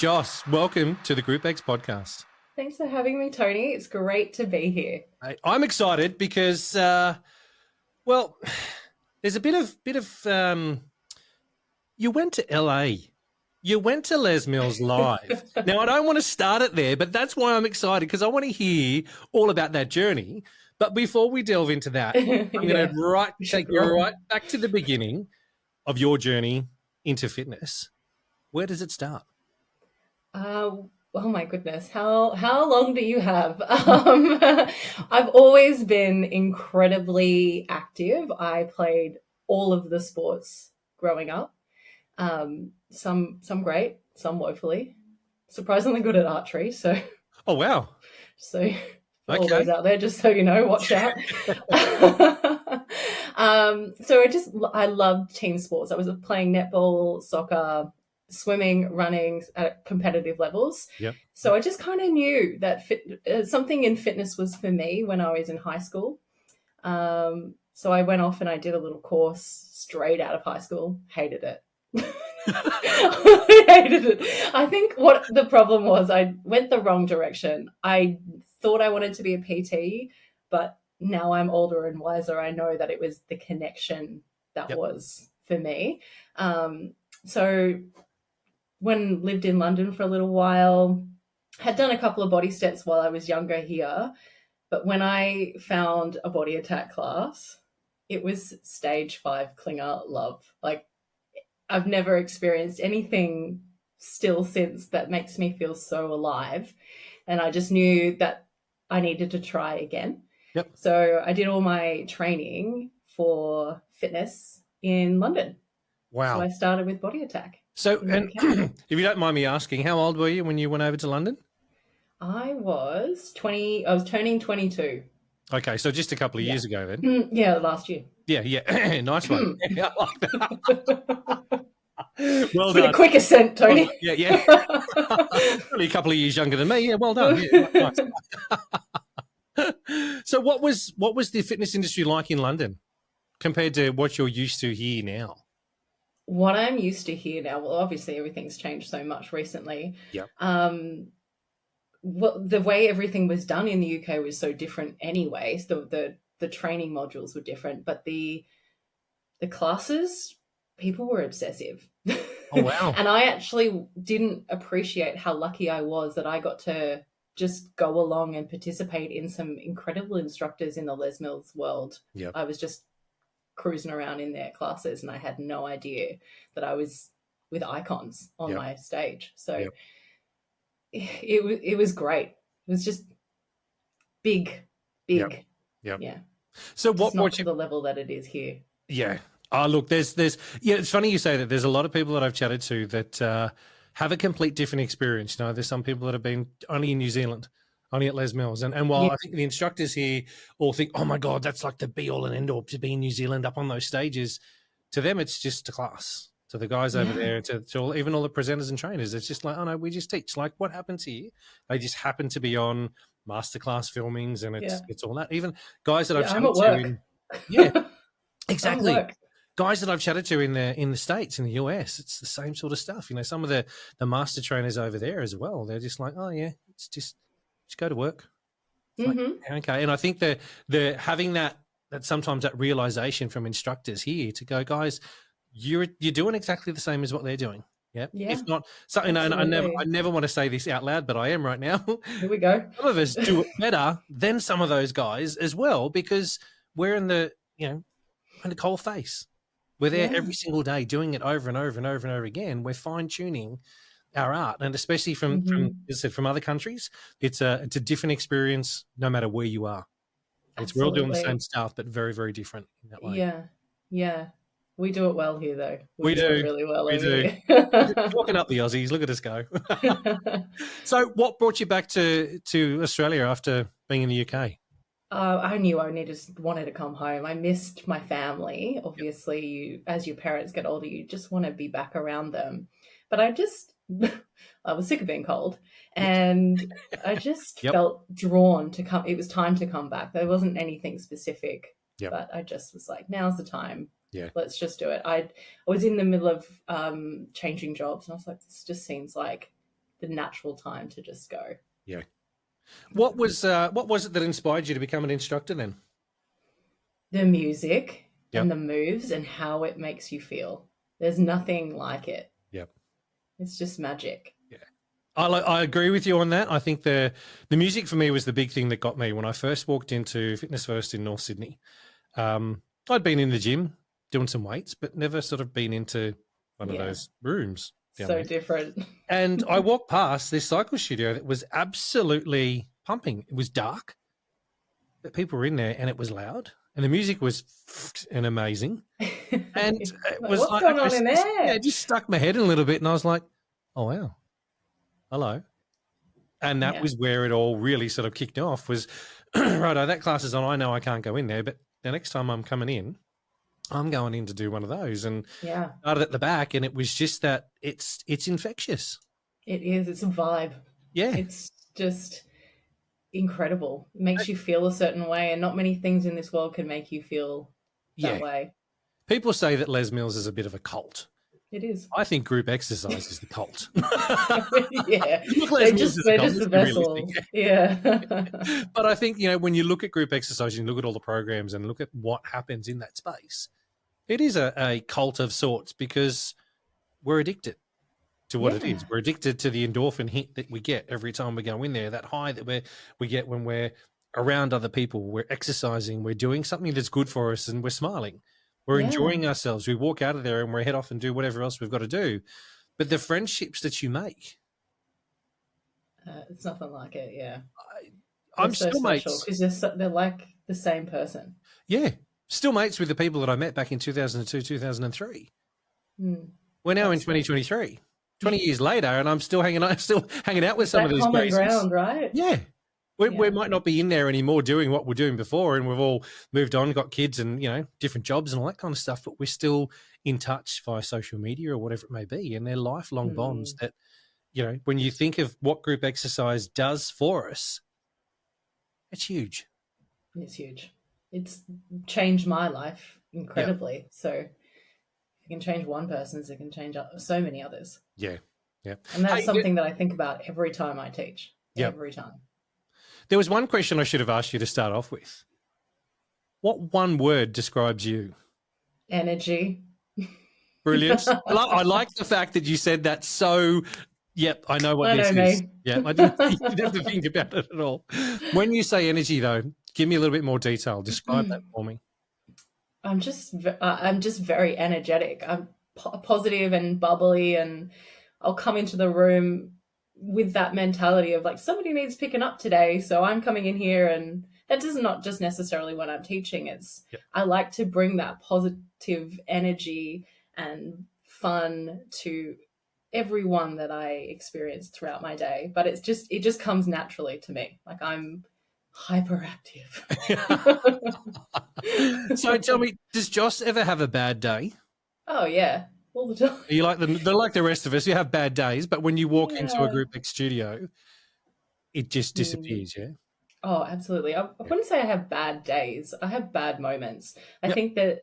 Joss, welcome to the GROUPEX podcast. Thanks for having me, Tony. It's great to be here. I'm excited because, well, there's a bit of. You went to LA. You went to Les Mills Live. Now, I don't want to start it there, but that's why I'm excited, because I want to hear all about that journey. But before we delve into that, I'm going to take you right back to the beginning of your journey into fitness. Where does it start? Oh my goodness, how long do you have? I've always been incredibly active. I played all of the sports growing up. Some great, some woefully. Surprisingly good at archery. So, oh wow! So for all those out there, just so you know, watch out. So I loved team sports. I was playing netball, soccer, swimming, running at competitive levels. Yep. So I just kind of knew that something in fitness was for me when I was in high school. So I went off and I did a little course straight out of high school. Hated it. I hated it. I think what the problem was, I went the wrong direction. I thought I wanted to be a PT, but now I'm older and wiser. I know that it was the connection that was for me. So when lived in London for a little while, had done a couple of body steps while I was younger here. But when I found a body attack class, it was stage 5 clinger love. Like, I've never experienced anything still since that makes me feel so alive. And I just knew that I needed to try again. Yep. So I did all my training for fitness in London. Wow. So I started with body attack. So, and if you don't mind me asking, how old were you when you went over to London? I was 20. I was turning 22. Okay, so just a couple of years ago then. Yeah, last year. Yeah. Nice one. Yeah, I like that. Well done. A quick ascent, Tony. Oh, yeah. Only a couple of years younger than me. Yeah, well done. Yeah, nice. So what was the fitness industry like in London compared to what you're used to here now? What I'm used to here now, well, obviously everything's changed so much recently. Yeah. The way everything was done in the UK was so different anyway. So the training modules were different, but the classes, people were obsessive. Oh, wow. And I actually didn't appreciate how lucky I was that I got to just go along and participate in some incredible instructors in the Les Mills world. Yeah. I was just cruising around in their classes and I had no idea that I was with icons on my stage. So it was great. It was just big. Yeah. So what brought you to the level that it is here? Yeah. Oh, look, there's it's funny you say that. There's a lot of people that I've chatted to that have a complete different experience. You know, there's some people that have been only in New Zealand, only at Les Mills. And while I think the instructors here all think, oh my God, that's like the be all and end all to be in New Zealand up on those stages, to them it's just a class. To the guys over there, to even all the presenters and trainers, it's just like, oh no, we just teach. Like, what happens here? They just happen to be on masterclass filmings, and it's all that. Even guys that I've chatted to, exactly. Guys that I've chatted to in the States, in the US, it's the same sort of stuff. You know, some of the master trainers over there as well. They're just like, oh yeah, it's just go to work. Like, okay, and I think the having that sometimes that realization from instructors here to go, guys, you're doing exactly the same as what they're doing. Yeah. If not, so, and I never want to say this out loud, but I am right now. Here we go. Some of us do it better than some of those guys as well, because we're in the coal face. We're there every single day doing it over and over and over and over again. We're fine tuning our art, and especially from other countries, it's a different experience no matter where you are. We're all doing the same stuff, but very, very different in that way. Yeah. We do it well here, though. We do it really well. We do. Walking up the Aussies. Look at us go. So what brought you back to Australia after being in the UK? I knew I wanted to come home. I missed my family. Obviously, as your parents get older, you just want to be back around them. But I was sick of being cold, and I just felt drawn to come. It was time to come back. There wasn't anything specific, but I just was like, now's the time. Yeah, let's just do it. I was in the middle of changing jobs, and I was like, this just seems like the natural time to just go. Yeah. What was it that inspired you to become an instructor then? The music Yep. and the moves and how it makes you feel. There's nothing like it. Yep. It's just magic. Yeah. I agree with you on that. I think the music for me was the big thing that got me when I first walked into Fitness First in North Sydney. I'd been in the gym doing some weights, but never sort of been into one of those rooms. So different. And I walked past this cycle studio that was absolutely pumping. It was dark, but people were in there and it was loud and the music was and amazing. And it was what's going on in there? Yeah, it just stuck my head in a little bit and I was like, oh, wow. Hello. And that was where it all really sort of kicked off was, righto, that class is on. I know I can't go in there, but the next time I'm coming in, I'm going in to do one of those. And started at the back, and it was just that it's infectious. It is. It's a vibe. Yeah. It's just incredible. It makes you feel a certain way, and not many things in this world can make you feel that way. People say that Les Mills is a bit of a cult. It is. I think group exercise is the cult. Yeah. They're just the vessel. Yeah. But I think, when you look at group exercise, you look at all the programs and look at what happens in that space, it is a cult of sorts because we're addicted to what it is. We're addicted to the endorphin hit that we get every time we go in there, that high that we get when we're around other people, we're exercising, we're doing something that's good for us and we're smiling. We're enjoying ourselves. We walk out of there and we head off and do whatever else we've got to do. But the friendships that you make. It's nothing like it, yeah. I'm so still mates. Because they're like the same person. Yeah. Still mates with the people that I met back in 2002, 2003. We're now in 2023, 20 years later, and I'm still hanging out with some of these common faces. Ground, right? Yeah. We might not be in there anymore doing what we're doing before, and we've all moved on, got kids and, different jobs and all that kind of stuff, but we're still in touch via social media or whatever it may be, and they're lifelong bonds that, when you think of what group exercise does for us, it's huge. It's huge. It's changed my life incredibly. Yep. So if it can change one person's, it can change so many others. Yeah, yeah. And that's something that I think about every time I teach, every time. There was one question I should have asked you to start off with. What one word describes you? Energy. Brilliant. I like the fact that you said that so, I know what this is. Me. Yeah, I didn't have to think about it at all. When you say energy, though, give me a little bit more detail. Describe that for me. I'm just very energetic. I'm positive and bubbly, and I'll come into the room with that mentality of like, somebody needs picking up today, so I'm coming in here. And that does not just necessarily when I'm teaching. It's I like to bring that positive energy and fun to everyone that I experience throughout my day. But it just comes naturally to me. Like, I'm hyperactive. So tell me, does Joss ever have a bad day? Oh yeah, all the time. You like they're like the rest of us. You have bad days, but when you walk into a GROUPEX studio, it just disappears. Yeah. Oh, absolutely. I wouldn't say I have bad days. I have bad moments. I think that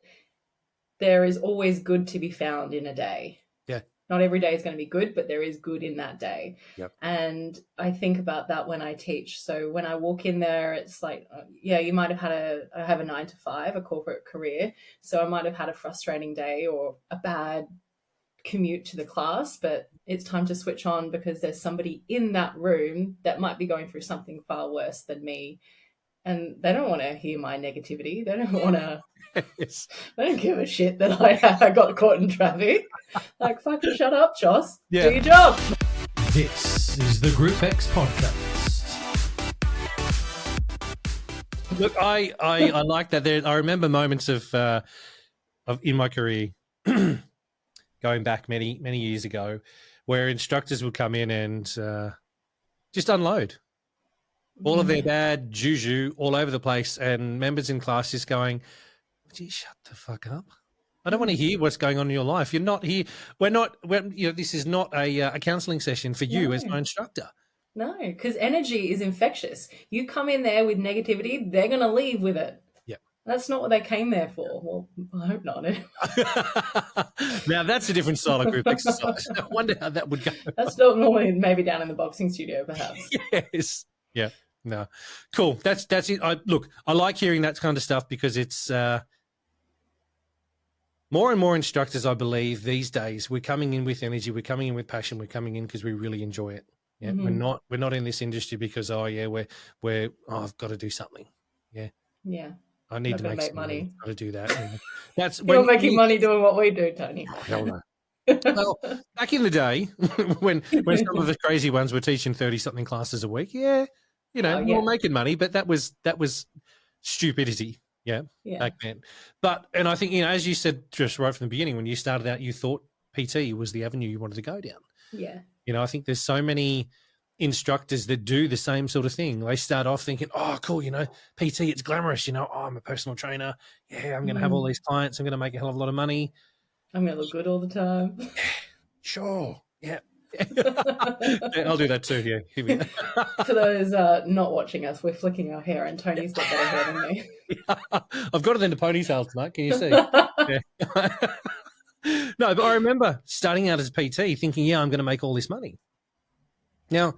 there is always good to be found in a day. Yeah. Not every day is going to be good, but there is good in that day. Yep. And I think about that when I teach. So when I walk in there, it's like, you might have I have a 9 to 5, a corporate career. So I might have had a frustrating day or a bad commute to the class, but it's time to switch on because there's somebody in that room that might be going through something far worse than me. And they don't want to hear my negativity. They don't want to, they don't give a shit that I got caught in traffic. Like, fucking shut up, Joss. Do your job. This is the GROUPEX podcast. Look, I like that. I remember moments of in my career going back many years ago, where instructors would come in and just unload all of their bad juju all over the place, and members in class just going, "Would you shut the fuck up? I don't want to hear what's going on in your life. You're not here. This is not a counselling session for you as my instructor." No, because energy is infectious. You come in there with negativity, they're going to leave with it. Yeah. That's not what they came there for. Well, I hope not. Now that's a different style of group exercise. I wonder how that would go. That's not normally maybe down in the boxing studio, perhaps. Yes. Yeah. No. Cool. That's it. I like hearing that kind of stuff because it's more and more instructors, I believe, these days, we're coming in with energy, we're coming in with passion, we're coming in because we really enjoy it. Yeah. Mm-hmm. We're not in this industry because I've got to do something. Yeah. Yeah. I need to make some money. Got to do that. That's You're making money doing what we do, Tony. Oh, hell no. Well, back in the day, when some of the crazy ones were teaching 30-something classes a week, we were making money, but that was stupidity, back then. And I think, as you said just right from the beginning, when you started out, you thought PT was the avenue you wanted to go down. Yeah. I think there's so many instructors that do the same sort of thing. They start off thinking, oh, cool, PT, it's glamorous, I'm a personal trainer. Yeah, I'm going to have all these clients. I'm going to make a hell of a lot of money. I'm going to look good all the time. Sure. Yeah. I'll do that too. Yeah. For those not watching us, we're flicking our hair and Tony's got better hair than me. I've got it into ponytails tonight. Can you see? Yeah. No, but I remember starting out as a PT thinking, I'm going to make all this money. Now,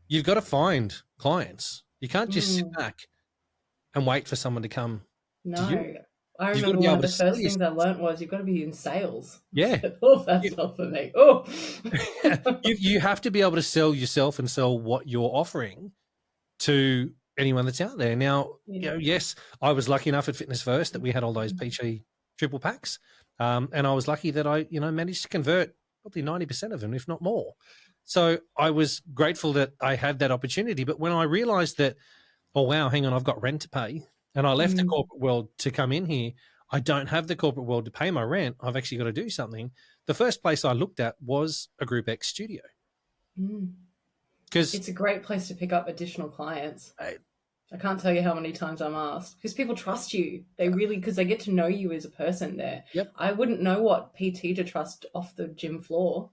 you've got to find clients. You can't just sit back and wait for someone to come to you. I remember one of the first things I learned was you've got to be in sales. Yeah. That's not for me. Oh. You have to be able to sell yourself and sell what you're offering to anyone that's out there. Now, yes, I was lucky enough at Fitness First that we had all those PT triple packs. And I was lucky that I, managed to convert probably 90% of them, if not more. So I was grateful that I had that opportunity. But when I realized that, oh, wow, hang on, I've got rent to pay. And I left the corporate world to come in here. I don't have the corporate world to pay my rent. I've actually got to do something. The first place I looked at was a GROUPEX studio. Because it's a great place to pick up additional clients. I can't tell you how many times I'm asked because people trust you. They really, because they get to know you as a person there. Yep. I wouldn't know what PT to trust off the gym floor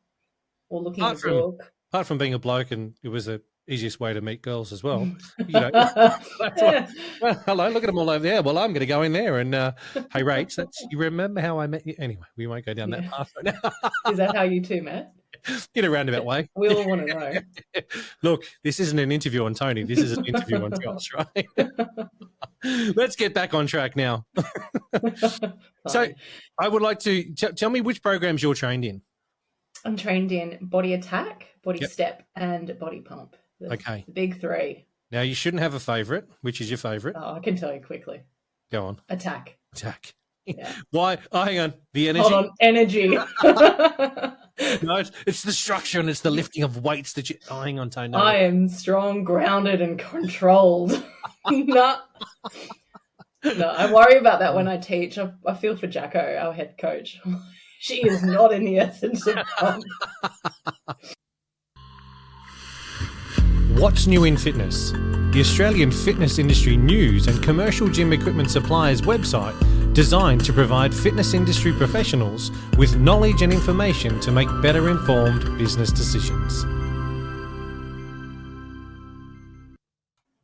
or looking at a book. Apart from being a bloke, and it was the easiest way to meet girls as well. Well, hello, look at them all over there. Well, I'm going to go in there and, hey, Rach, you remember how I met you? Anyway, we won't go down that path right now. Is that how you two met? In a roundabout way. We all want to know. Look, this isn't an interview on Tony. This is an interview on Josh, right? Let's get back on track now. So I would like to tell me which programs you're trained in. I'm trained in body attack, body step, and body pump. The big three. Now, you shouldn't have a favourite. Which is your favourite? Oh, I can tell you quickly. Go on. Attack. Yeah. Why? Oh, hang on. The energy? Hold on. Energy. No, it's the structure and it's the lifting of weights that you... Oh, hang on, Tony. No. I am strong, grounded, and controlled. No, I worry about that when I teach. I feel for Jacko, our head coach. She is not in the essence of pump. What's new in fitness? The Australian fitness industry news and commercial gym equipment suppliers website designed to provide fitness industry professionals with knowledge and information to make better informed business decisions.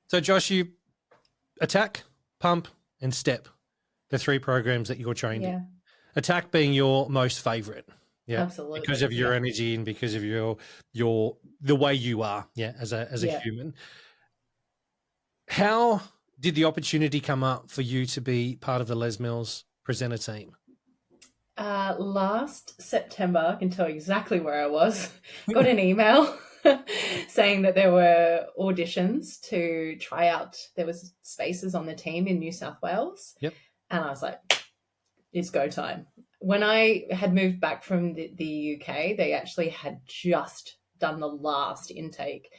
So Josh, you attack, pump and step, the three programs that you're trained in. Attack being your most favourite. Yeah, absolutely. Because of your energy and because of your the way you are, as a human. How did the opportunity come up for you to be part of the Les Mills presenter team? Last September, I can tell you exactly where I was. Got an email saying that there were auditions to try out. There was spaces on the team in New South Wales. Yep. And I was like, it's go time. When I had moved back from the UK, they actually had just done the last intake.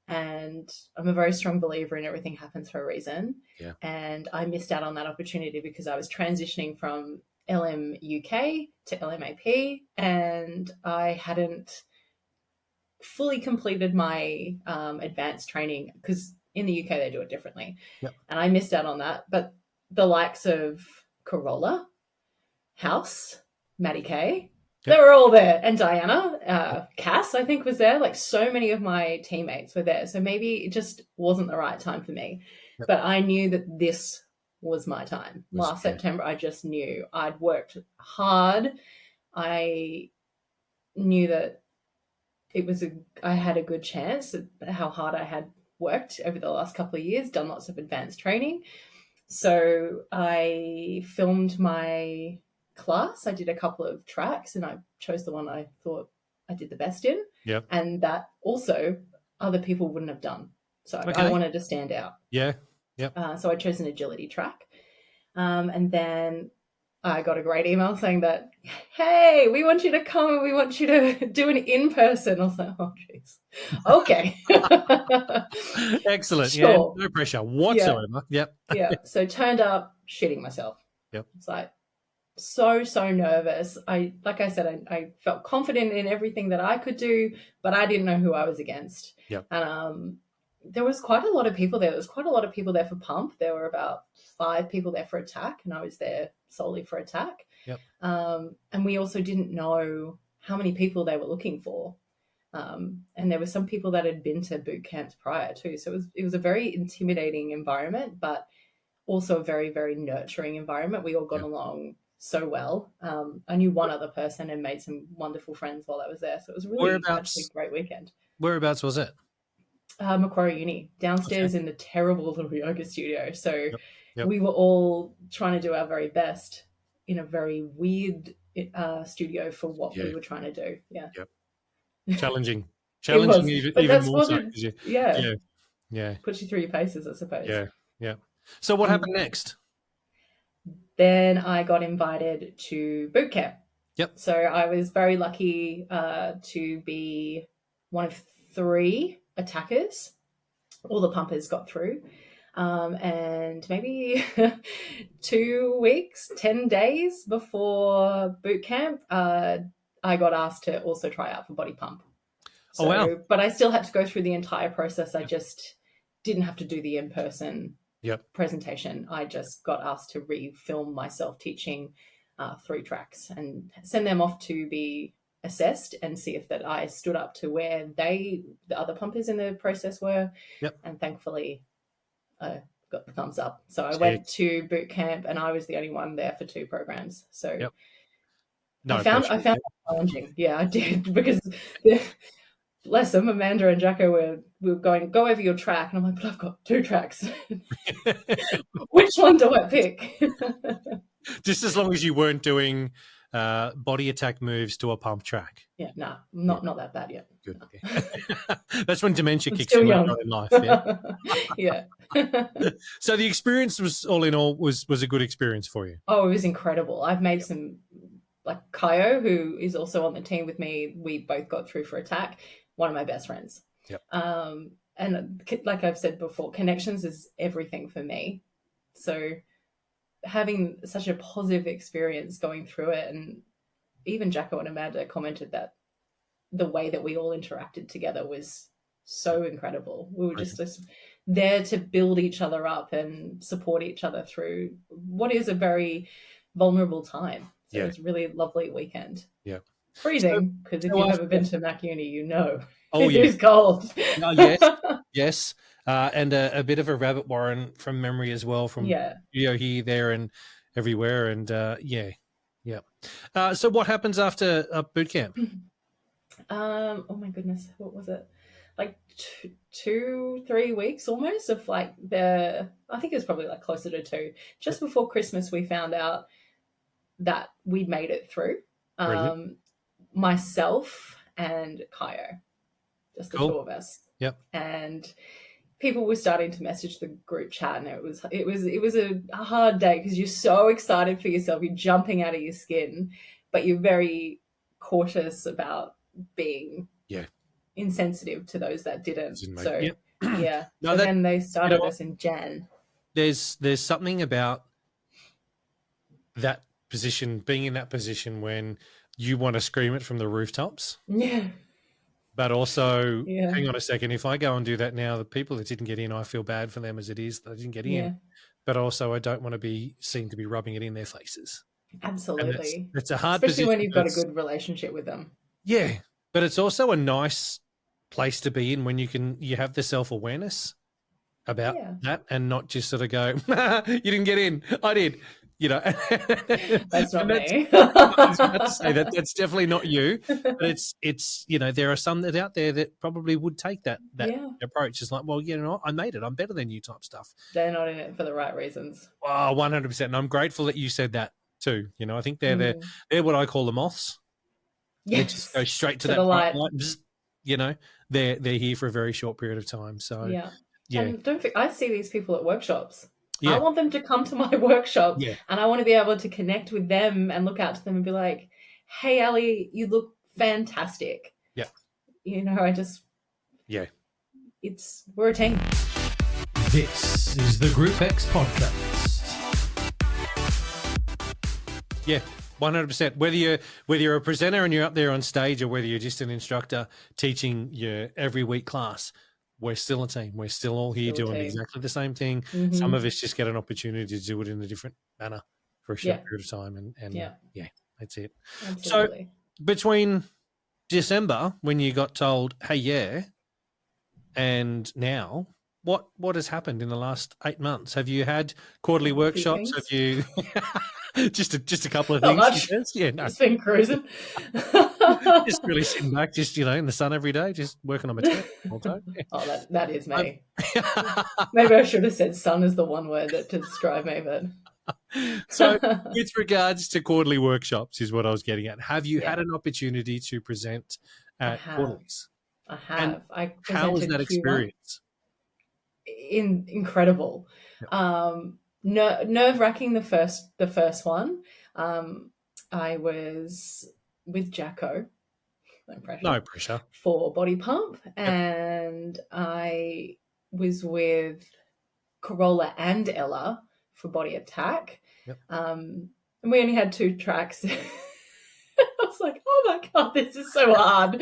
And I'm a very strong believer in everything happens for a reason. Yeah. And I missed out on that opportunity because I was transitioning from LM UK to LMAP and I hadn't fully completed my advanced training because in the UK they do it differently. Yep. And I missed out on that. But the likes of Corolla, House, Maddie Kay, they were all there. And Diana, Cass, I think, was there. Like so many of my teammates were there. So maybe it just wasn't the right time for me. Yep. But I knew that this was my time. Last September, I just knew I'd worked hard. I knew that I had a good chance at how hard I had worked over the last couple of years, done lots of advanced training. So I filmed my class. I did a couple of tracks and I chose the one I thought I did the best in. Yep. And that also other people wouldn't have done. So I wanted to stand out. Yeah. Yep. So I chose an agility track. And then I got a great email saying that, hey, we want you to come and we want you to do an in-person. I was like, oh, jeez. Okay. Excellent. Sure. Yeah, no pressure whatsoever. Yeah. Yep. Yeah. So turned up shitting myself. Yep. It's like so nervous. Like I said, I felt confident in everything that I could do, but I didn't know who I was against. Yep. And there was quite a lot of people there. There was quite a lot of people there for pump. There were about 5 people there for attack, and I was there solely for attack. Yep. And we also didn't know how many people they were looking for. And there were some people that had been to boot camps prior too. So it was a very intimidating environment, but also a very, very nurturing environment. We all got along so well. I knew one other person and made some wonderful friends while I was there. So it was really actually a great weekend. Whereabouts was it? Macquarie Uni, downstairs in the terrible little yoga studio. So Yep. we were all trying to do our very best in a very weird studio for what we were trying to do. Yeah. Yep. Challenging even more so. Yeah. Puts you through your paces, I suppose. Yeah. Yeah. So what happened next? Then I got invited to boot camp. Yep. So I was very lucky to be one of 3 attackers. All the pumpers got through. And maybe 2 weeks, 10 days before boot camp, I got asked to also try out for body pump. So, oh, wow. But I still had to go through the entire process. I just didn't have to do the in-person presentation. I just got asked to re-film myself teaching 3 tracks and send them off to be assessed and see if that I stood up to where the other pumpers in the process were. Yep. And thankfully I got the thumbs up. So I went to boot camp and I was the only one there for 2 programs. So I found it challenging. Yeah, I did, because bless them, Amanda and Jacko were going, go over your track. And I'm like, but I've got 2 tracks. Which one do I pick? Just as long as you weren't doing body attack moves to a pump track. Yeah, not that bad yet. Good. No. Yeah. That's when dementia kicks in in life. Yeah. So the experience was all in all was a good experience for you. Oh, it was incredible. I've made some, like Kaio, who is also on the team with me. We both got through for attack. One of my best friends. Yep. And like I've said before, connections is everything for me. So having such a positive experience going through it, and even Jacko and Amanda commented that the way that we all interacted together was so incredible. We were just there to build each other up and support each other through what is a very vulnerable time. So it was a really lovely weekend. Yeah. Freezing, because if you've ever been to Mac Uni, you know it is cold. Yes. And a bit of a rabbit warren from memory as well, from here, there, and everywhere. And so what happens after boot camp? Oh my goodness, what was it? Like 2-3 weeks almost of like I think it was probably like closer to 2. Just before Christmas, we found out that we'd made it through. Myself and Kaio, just the 2 of us. Yep. And people were starting to message the group chat, and it was a hard day because you're so excited for yourself, you're jumping out of your skin, but you're very cautious about being insensitive to those that didn't. So then they started us in Jan. There's something about that position, being in that position when you want to scream it from the rooftops. Yeah. But also, hang on a second, if I go and do that now, the people that didn't get in, I feel bad for them as it is. They didn't get in. But also, I don't want to be seen to be rubbing it in their faces. Absolutely. It's a hard position. Especially when you've got a good relationship with them. Yeah. But it's also a nice place to be in when you have the self-awareness about Yeah. that and not just sort of go, you didn't get in, I did, you know. That's not me. I was about to say that's definitely not you, but it's you know, there are some that out there that probably would take that Yeah. approach. It's like, well, you know, I made it, I'm better than you type stuff. They're not in it for the right reasons. Oh, 100%. And I'm grateful that you said that too. You know, I think they're what I call the moths. They just go Yes. straight to To that the bright light. light. Bzz, you know, they're here for a very short period of time. So Yeah. yeah, And don't think I see these people at workshops. I yeah, want them to come to my workshop yeah, and I want to be able to connect with them and look out to them and be like, hey, Ali, you look fantastic. yeah, You know, yeah. we're a team. This is the GROUPEX podcast. Yeah, 100%. Whether you're a presenter and you're up there on stage, or whether you're just an instructor teaching your every week class, we're still a team. We're still all here doing exactly the same thing. Mm-hmm. Some of us just get an opportunity to do it in a different manner for a short period of time, and yeah, that's it. Absolutely. So between December, when you got told, "Hey, yeah," and now, what has happened in the last 8 months? Have you had quarterly workshops? Have you just a couple of Not things? much. Yeah, no. It's been cruising. Just really sitting back, just in the sun every day, just working on my tech all the time. Yeah. Oh, that is me. Maybe I should have said sun is the one word that to describe me, but So with regards to quarterly workshops is what I was getting at. Have you had an opportunity to present at quarterlies? I have. And I how was that Q1. experience? Incredible. Yep. Nerve-wracking the first one. I was with Jacko, No pressure, for body pump, and I was with Corolla and Ella for body attack. Yep. And we only had 2 tracks. I was like, oh my God, this is so hard.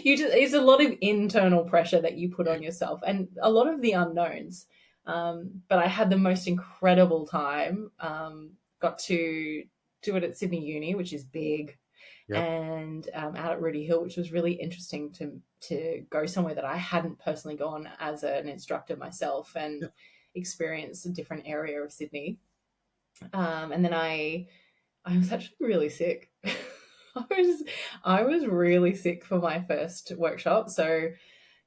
It's a lot of internal pressure that you put on yourself and a lot of the unknowns. But I had the most incredible time. Got to do it at Sydney Uni, which is big, and out at Rudy Hill, which was really interesting to go somewhere that I hadn't personally gone as an instructor myself and experience a different area of Sydney. And then I was actually really sick. I was really sick for my first workshop, so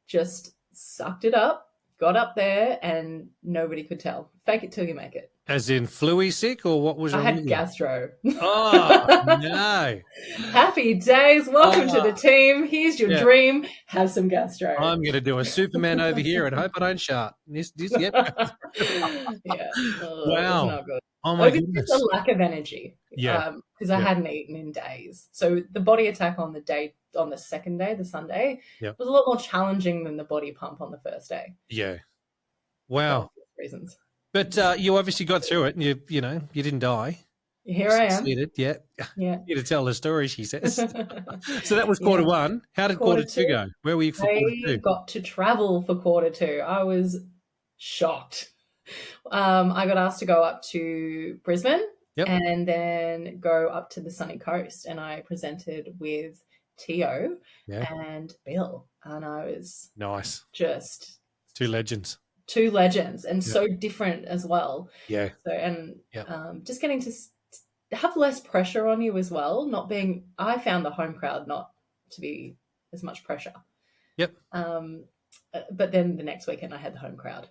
just sucked it up, got up there, and nobody could tell. Fake it till you make it. As in flu-y sick, or what was wrong? I had gastro. Oh, no. Happy days. Welcome to the team. Here's your dream. Have some gastro. I'm going to do a Superman over here and hope I don't shart. Yep. Yeah. Wow. Not good. Oh, my goodness. Just a lack of energy. Yeah. Because I hadn't eaten in days. So the body attack on the second day, the Sunday, was a lot more challenging than the body pump on the first day. Yeah. Wow. For reasons. But you obviously got through it, and you didn't die. Here I am. Yeah. Yeah. Here to tell the story, she says. So that was quarter one. How did quarter two go? Where were you for quarter two? I got to travel for quarter two. I was shocked. I got asked to go up to Brisbane and then go up to the sunny coast, and I presented with Tio and Bill, and I was just two legends and so different as well. Yeah. So just getting to have less pressure on you as well. I found the home crowd not to be as much pressure. Yep. But then the next weekend I had the home crowd,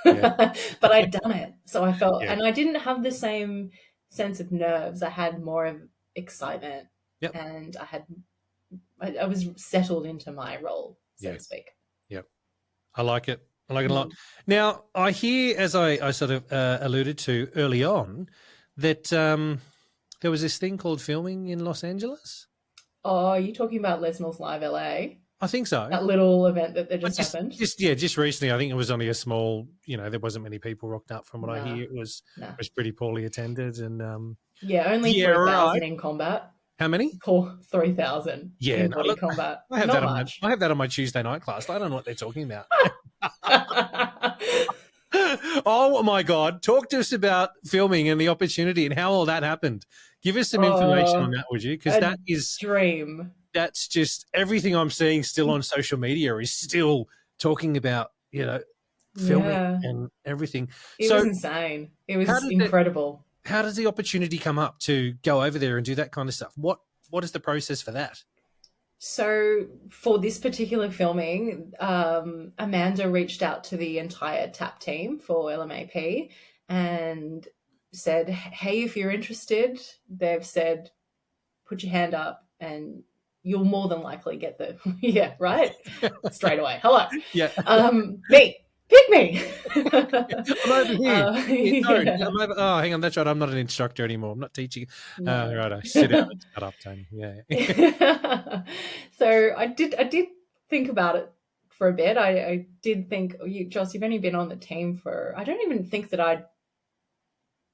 but I'd done it. So I felt, and I didn't have the same sense of nerves. I had more of excitement and I was settled into my role, so to speak. Yep. I like it. I like it a lot. Now, I hear, as I sort of alluded to early on, that there was this thing called filming in Los Angeles. Oh, are you talking about Les Mills Live LA? I think so. That little event that just happened? Just recently. I think it was only a small, there wasn't many people rocked up from what I hear. It was pretty poorly attended. And only 3,000 in combat. How many? 3,000 in body combat. I have I have that on my Tuesday night class. I don't know what they're talking about. Oh, my God. Talk to us about filming and the opportunity and how all that happened. Give us some information on that, would you? Because that is dream. That's just everything I'm seeing still on social media is still talking about, filming Yeah. and everything. It was So insane. It how was does it, incredible. how does the opportunity come up to go over there and do that kind of stuff? What is the process for that? So for this particular filming, Amanda reached out to the entire TAP team for LMAP and said, "Hey, if you're interested," they've said, "put your hand up and you'll more than likely get the," yeah, right, straight away. Hello, Yeah. me, pick me. I'm over here. Yeah, sorry, Yeah. I'm over, oh, hang on, that's right. I'm not an instructor anymore. I'm not teaching. No. Right, I sit down and shut up, Tony. Yeah. So I did think about it for a bit. I did think, oh, Joss, you've only been on the team for, I don't even think at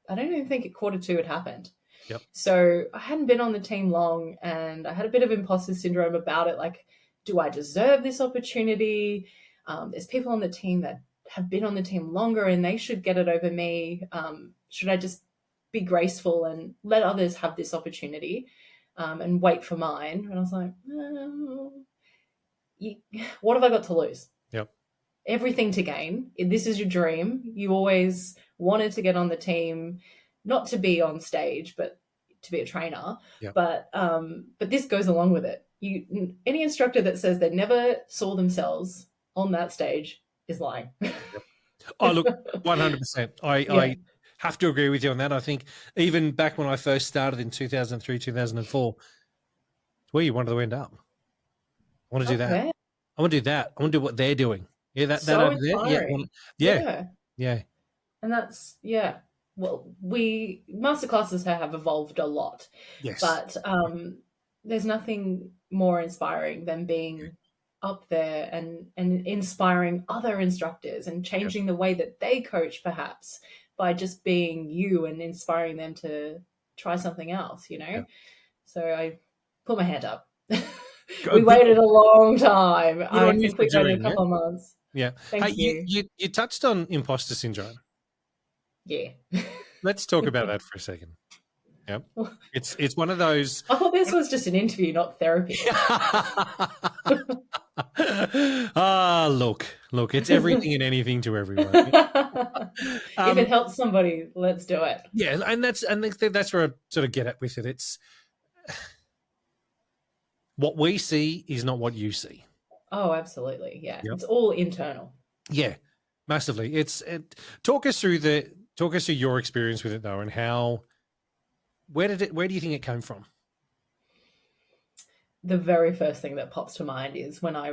Q2 had happened. Yep. So I hadn't been on the team long and I had a bit of imposter syndrome about it. Like, do I deserve this opportunity? There's people on the team that have been on the team longer and they should get it over me. Should I just be graceful and let others have this opportunity and wait for mine? And I was like, what have I got to lose? Yep. Everything to gain. This is your dream. You always wanted to get on the team, not to be on stage, but to be a trainer. Yep. But this goes along with it. Any instructor that says they never saw themselves on that stage is lying. Yep. Oh, look, 100%. I have to agree with you on that. I think even back when I first started in 2003, 2004, it's where you wanted to end up. I want to do that. Okay. I want to do that. I want to do what they're doing. Yeah, that So over there. inspiring. Yeah. And that's, well, we masterclasses have evolved a lot. Yes. But there's nothing more inspiring than being up there and inspiring other instructors and changing the way that they coach, perhaps, by just being you and inspiring them to try something else, you know? Yep. So I put my hand up. We waited a long time. I think we waited a couple of months. Yeah. Thank you. You touched on imposter syndrome. Yeah. Let's talk about that for a second. Yep. It's one of those. I thought this was just an interview, not therapy. Look, it's everything and anything to everyone. If it helps somebody, let's do it. Yeah, and that's where I sort of get at with it. It's what we see is not what you see. Oh, absolutely. Yeah. Yep. It's all internal. Yeah, massively. Talk us through your experience with it though, and where do you think it came from? The very first thing that pops to mind is when I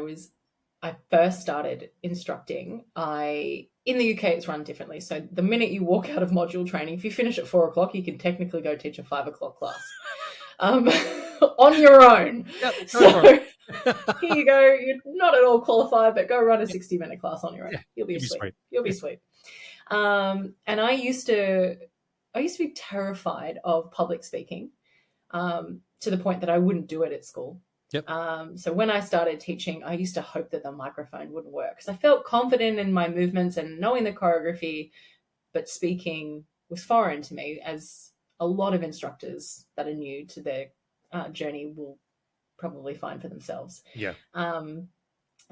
first started instructing. In the UK, it's run differently. So the minute you walk out of module training, if you finish at 4 o'clock, you can technically go teach a 5 o'clock class on your own. Yep, so here you go. You're not at all qualified, but go run a 60-minute class on your own. Yeah, You'll be sweet. You'll be sweet. And I used to be terrified of public speaking to the point that I wouldn't do it at school. Yep. So when I started teaching, I used to hope that the microphone wouldn't work because I felt confident in my movements and knowing the choreography, but speaking was foreign to me, as a lot of instructors that are new to their journey will probably find for themselves. Yeah.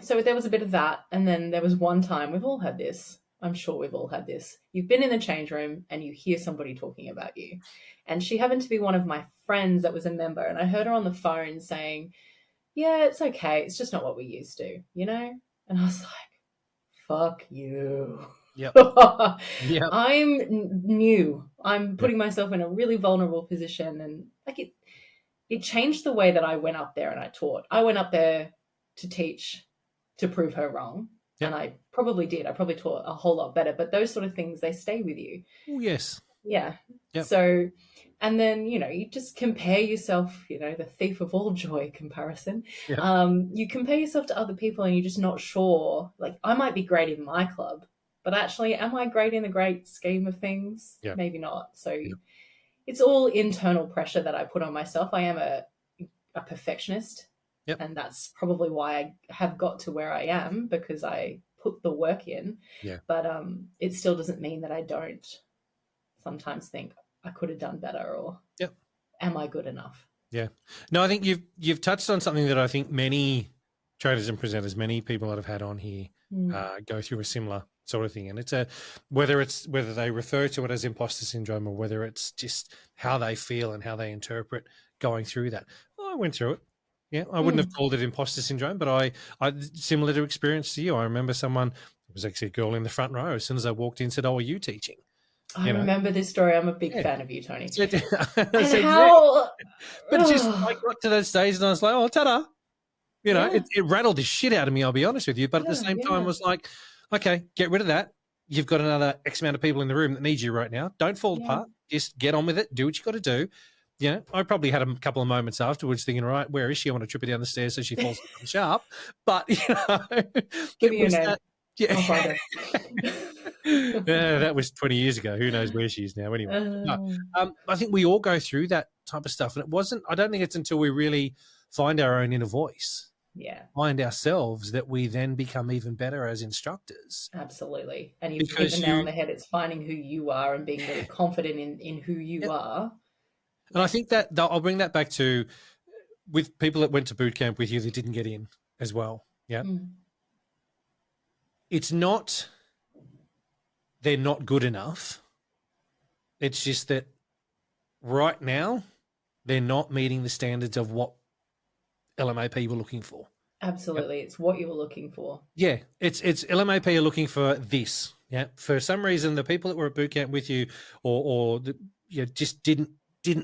So there was a bit of that. And then there was one time, we've all had this. I'm sure we've all had this. You've been in the change room and you hear somebody talking about you. And she happened to be one of my friends that was a member. And I heard her on the phone saying, yeah, it's okay. It's just not what we used to, you know? And I was like, fuck you. Yep. Yep. I'm new. I'm putting myself in a really vulnerable position. And like it changed the way that I went up there and I taught. I went up there to teach, to prove her wrong. Yep. And I probably did. I probably taught a whole lot better. But those sort of things, they stay with you. Oh, yes. Yeah. Yep. So, and then, you know, you just compare yourself, you know, the thief of all joy comparison. Yep. You compare yourself to other people and you're just not sure. Like, I might be great in my club, but actually, am I great in the great scheme of things? Yep. Maybe not. So it's all internal pressure that I put on myself. I am a perfectionist. Yep. And that's probably why I have got to where I am, because I put the work in. Yeah. But it still doesn't mean that I don't sometimes think I could have done better, or am I good enough? Yeah. No, I think you've touched on something that I think many trainers and presenters, many people that have had on here go through a similar sort of thing. And it's whether they refer to it as imposter syndrome or whether it's just how they feel and how they interpret going through that. Well, I went through it. Yeah, I wouldn't have called it imposter syndrome, but I similar to experience to you. I remember someone, it was actually a girl in the front row, as soon as I walked in, said, "Oh, are you teaching?" I remember this story. I'm a big fan of you, Tony. So, and how... But just I got to that stage and I was like, "Oh, ta-da!" It rattled the shit out of me. I'll be honest with you, but at the same time, I was like, "Okay, get rid of that. You've got another X amount of people in the room that need you right now. Don't fall apart. Just get on with it. Do what you got to do." Yeah, I probably had a couple of moments afterwards thinking, right, where is she? I want to trip her down the stairs so she falls sharp. But, give me your name. Yeah. I'll find her. That was 20 years ago. Who knows where she is now anyway. No, I think we all go through that type of stuff. And I don't think it's until we really find our own inner voice, find ourselves, that we then become even better as instructors. Absolutely. And you've hit the nail on the head. It's finding who you are and being really confident in who you are. And I think that I'll bring that back to with people that went to boot camp with you that didn't get in as well. Yeah. It's not they're not good enough. It's just that right now they're not meeting the standards of what LMAP were looking for. Absolutely. It's what you were looking for. Yeah. It's LMAP are looking for this. Yeah. For some reason, the people that were at boot camp with you or just didn't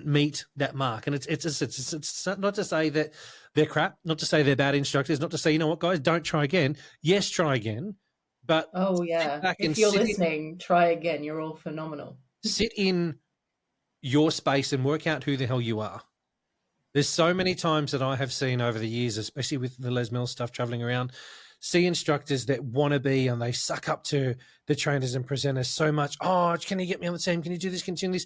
meet that mark. And it's not to say that they're crap, not to say they're bad instructors, not to say, you know what, guys, don't try again. Yes, try again. But if you're listening, try again. You're all phenomenal. Sit in your space and work out who the hell you are. There's so many times that I have seen over the years, especially with the Les Mills stuff traveling around, see instructors that want to be and they suck up to the trainers and presenters so much. Oh, can you get me on the team? Can you do this? Can you do this?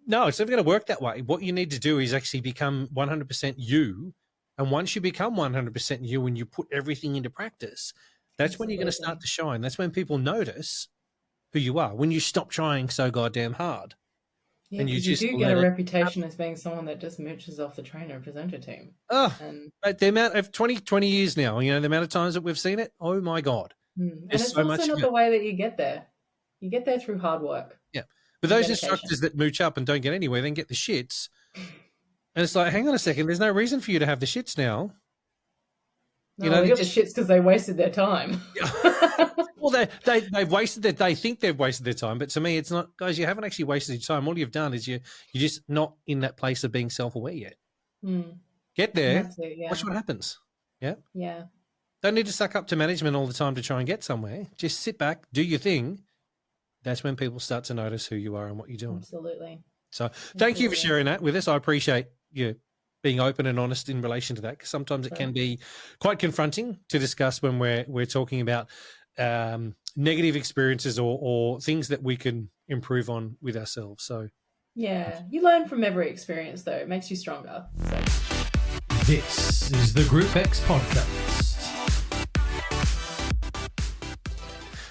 No, it's never going to work that way. What you need to do is actually become 100% you. And once you become 100% you and you put everything into practice, that's when you're going to start to shine. That's when people notice who you are, when you stop trying so goddamn hard. Yeah, and you do get a reputation as being someone that just mooches off the trainer and presenter team. But the amount of 20 years now, the amount of times that we've seen it, oh my God. And it's so also not the way that you get there. You get there through hard work. Yeah. But those instructors that mooch up and don't get anywhere, then get the shits. And it's like, hang on a second, there's no reason for you to have the shits now. No, they got the shits because they wasted their time. Well, they've wasted they think they've wasted their time, but to me, it's not. Guys, you haven't actually wasted your time. All you've done is you're just not in that place of being self-aware yet. Get there, watch what happens. Yeah. Don't need to suck up to management all the time to try and get somewhere. Just sit back, do your thing. That's when people start to notice who you are and what you're doing. Absolutely. So thank you for sharing that with us. I appreciate you being open and honest in relation to that, because sometimes it can be quite confronting to discuss when we're talking about negative experiences or things that we can improve on with ourselves. So you learn from every experience, though. It makes you stronger. This is the GROUPEX podcast.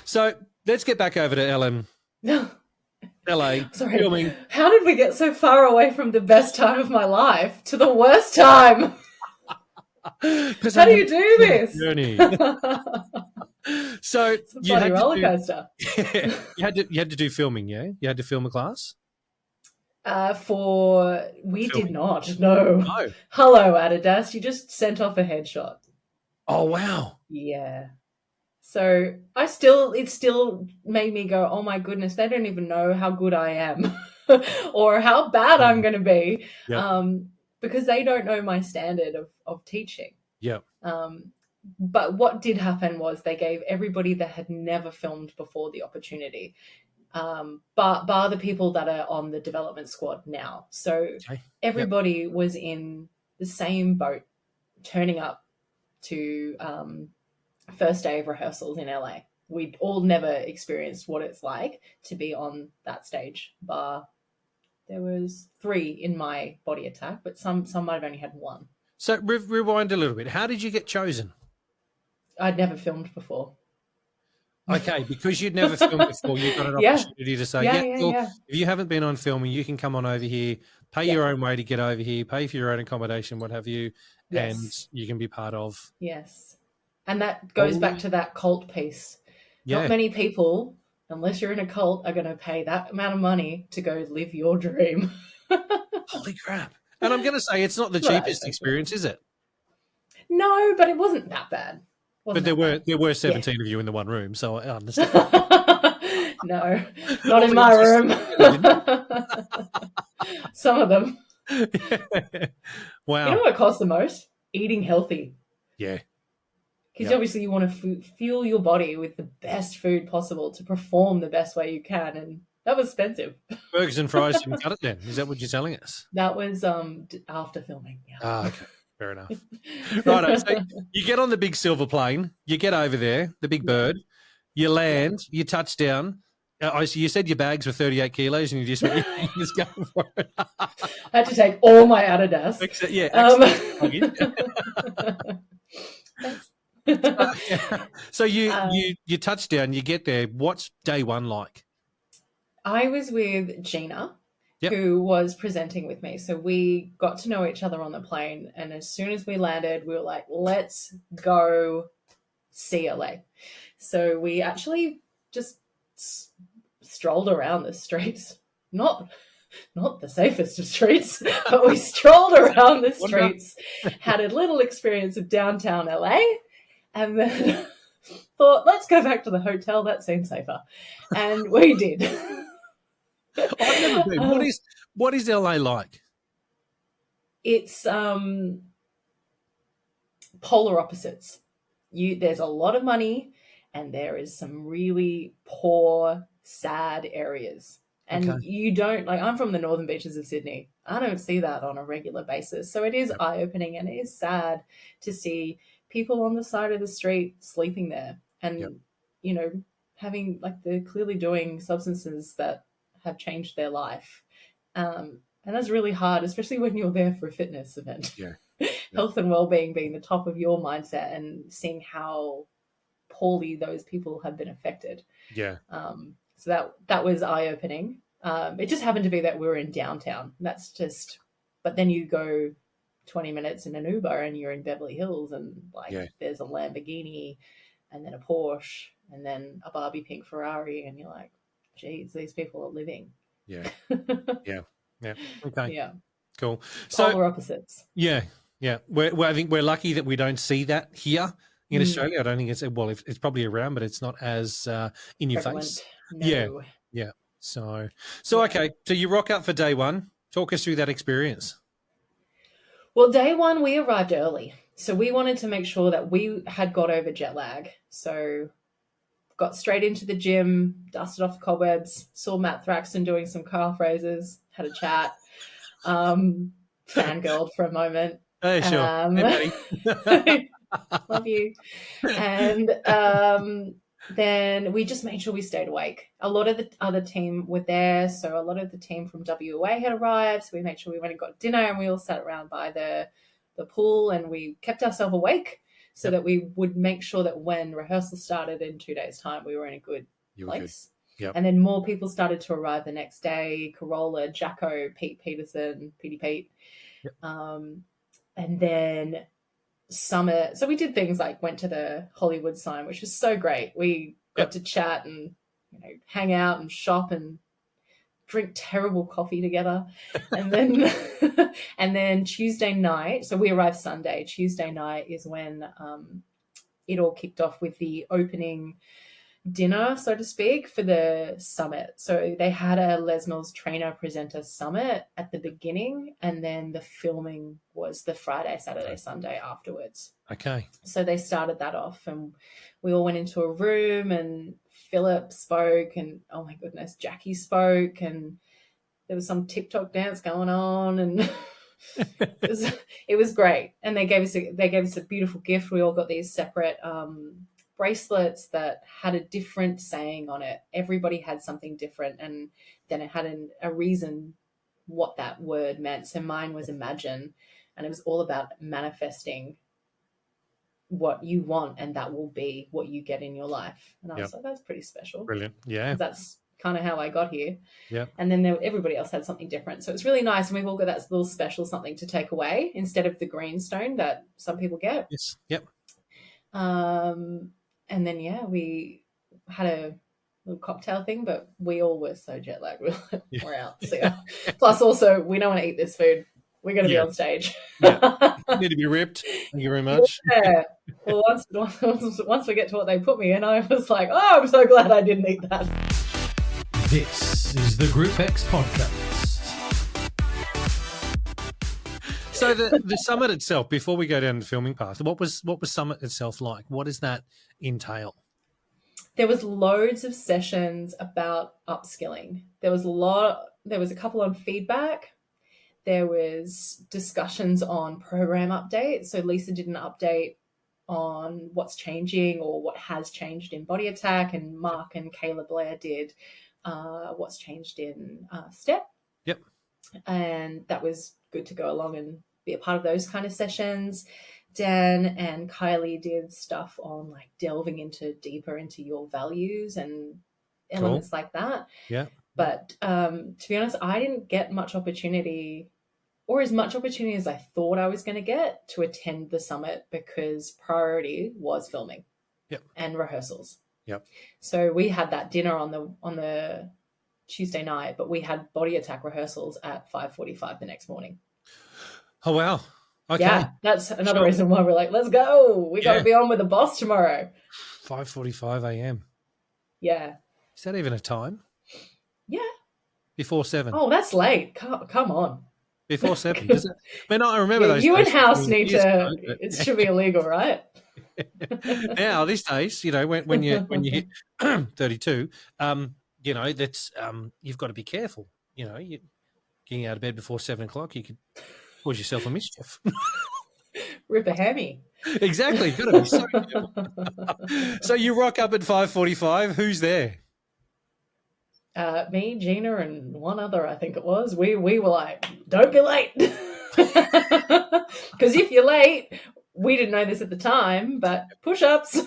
So let's get back over to LA. Sorry. Filming. How did we get so far away from the best time of my life to the worst time? How do you do this? Journey. So it's a bloody roller coaster. You had to do filming, yeah? You had to film a class? We did not. No. Hello, Adidas. You just sent off a headshot. Oh wow. Yeah. So it still made me go, oh my goodness, they don't even know how good I am or how bad I'm going to be, because they don't know my standard of teaching. Yeah. But what did happen was they gave everybody that had never filmed before the opportunity, bar the people that are on the development squad now. So everybody was in the same boat, turning up to first day of rehearsals in LA. We'd all never experienced what it's like to be on that stage, bar there was 3 in my body attack, but some might have only had 1. So rewind a little bit. How did you get chosen? I'd never filmed before. Okay, because you'd never filmed before, you got an opportunity to say, if you haven't been on filming, you can come on over here, pay your own way to get over here, pay for your own accommodation, what have you, and you can be part of. Yes. And that goes back to that cult piece. Not Yeah. many people, unless you're in a cult, are going to pay that amount of money to go live your dream. Holy crap. And I'm going to say it's not the Not that cheapest expensive. experience, is it? No, but it wasn't that bad. But there were 17 of you in the one room, so I understand. No, not in my room. Some of them. Wow. You know what costs the most? Eating healthy. Yeah. Because obviously you want to fuel your body with the best food possible to perform the best way you can, and that was expensive. Burgers and fries didn't cut it then. Is that what you're telling us? That was after filming. Yeah. Ah, okay. Fair enough. Right. So you get on the big silver plane, you get over there, the big bird, you land, you touch down. You said your bags were 38 kilos and you just went, just go for it. I had to take all my Adidas. So you touch down, you get there. What's day one like? I was with Gina, who was presenting with me. So we got to know each other on the plane. And as soon as we landed, we were like, let's go see LA. So we actually just strolled around the streets. Not the safest of streets, but we strolled around the streets, had a little experience of downtown LA, and then thought, let's go back to the hotel. That seems safer. And we did. I've never been. What is LA like? It's polar opposites. There's a lot of money, and there is some really poor, sad areas. And you don't, like, I'm from the northern beaches of Sydney. I don't see that on a regular basis. So it is eye-opening, and it is sad to see people on the side of the street sleeping there and, you know, having, like, they're clearly doing substances that have changed their life. And that's really hard, especially when you're there for a fitness event. Health and well-being being the top of your mindset and seeing how poorly those people have been affected. So that was eye-opening. It just happened to be that we were in downtown. But then you go 20 minutes in an Uber and you're in Beverly Hills, and there's a Lamborghini and then a Porsche and then a Barbie pink Ferrari, and you're like, geez, these people are living. Okay. Cool. So polar opposites. I think we're lucky that we don't see that here in Australia. I don't think it's probably around, but it's not as in your face. No. So okay. So you rock up for day one. Talk us through that experience. Well, day one, we arrived early. So we wanted to make sure that we had got over jet lag. So got straight into the gym, dusted off the cobwebs, saw Matt Thraxton doing some calf raises, had a chat, fangirled for a moment. Hey, sure. Hey, love you. And then we just made sure we stayed awake. A lot of the other team were there, so a lot of the team from WA had arrived, so we made sure we went and got dinner, and we all sat around by the pool, and we kept ourselves awake so that we would make sure that when rehearsal started in 2 days' time, we were in a good place. And then more people started to arrive the next day: Corolla, Jacko, Pete Peterson, Petey Pete. And then Summit. So we did things like went to the Hollywood sign, which was so great. We got to chat and, you know, hang out and shop and drink terrible coffee together. And then and then Tuesday night, so we arrived Sunday. Tuesday night is when it all kicked off with the opening dinner, so to speak, for the summit. So they had a Les Mills trainer presenter summit at the beginning, and then the filming was the Friday, Saturday, Sunday afterwards. Okay. So they started that off, and we all went into a room, and Philip spoke, and oh my goodness, Jackie spoke, and there was some TikTok dance going on, and it was great. And they gave us a beautiful gift. We all got these separate bracelets that had a different saying on it. Everybody had something different, and then it had a reason what that word meant. So mine was imagine, and it was all about manifesting what you want, and that will be what you get in your life. And I was like, that's pretty special. Brilliant. Yeah. That's kind of how I got here. Yeah. And then everybody else had something different. So it's really nice. And we've all got that little special something to take away instead of the green stone that some people get. Yes. Yep. And then, we had a little cocktail thing, but we all were so jet lagged. Yeah. We're out. So, yeah. Plus, also, we don't want to eat this food. We're going to be Yeah. on stage. Yeah. Need to be ripped. Thank you very much. Yeah. Well, once we get to what they put me in, I was like, oh, I'm so glad I didn't eat that. This is the GROUPEX podcast. So the summit itself, before we go down the filming path, what was summit itself like? What does that entail? There was loads of sessions about upskilling. There was a couple on feedback. There was discussions on program updates. So Lisa did an update on what's changing or what has changed in Body Attack, and Mark and Kayla Blair did what's changed in STEP. Yep. And that was good to go along and be a part of those kind of sessions. Dan and Kylie did stuff on like delving deeper into your values and elements like that. Yeah. But to be honest, I didn't get much opportunity, or as much opportunity as I thought I was going to get, to attend the summit, because priority was filming. Yep. And rehearsals. Yep. So we had that dinner on the Tuesday night, but we had Body Attack rehearsals at 5:45 the next morning. Oh, wow. Okay. Yeah, that's another reason why we're like, let's go. We got to be on with the boss tomorrow. 5:45 a.m. Yeah. Is that even a time? Yeah. Before 7. Oh, that's late. Come on. Before 7. Does it? I mean, I remember those. You and days House need years to. ago, but- It should be illegal, right? Now these days, when you hit 32, that's you've got to be careful. You getting out of bed before 7 o'clock, you could cause yourself a mischief. Rip a hammy. Exactly, got to be so careful. So you rock up at 5:45. Who's there? Me, Gina, and one other, I think it was. We were like, don't be late. Because if you're late, we didn't know this at the time, but push-ups.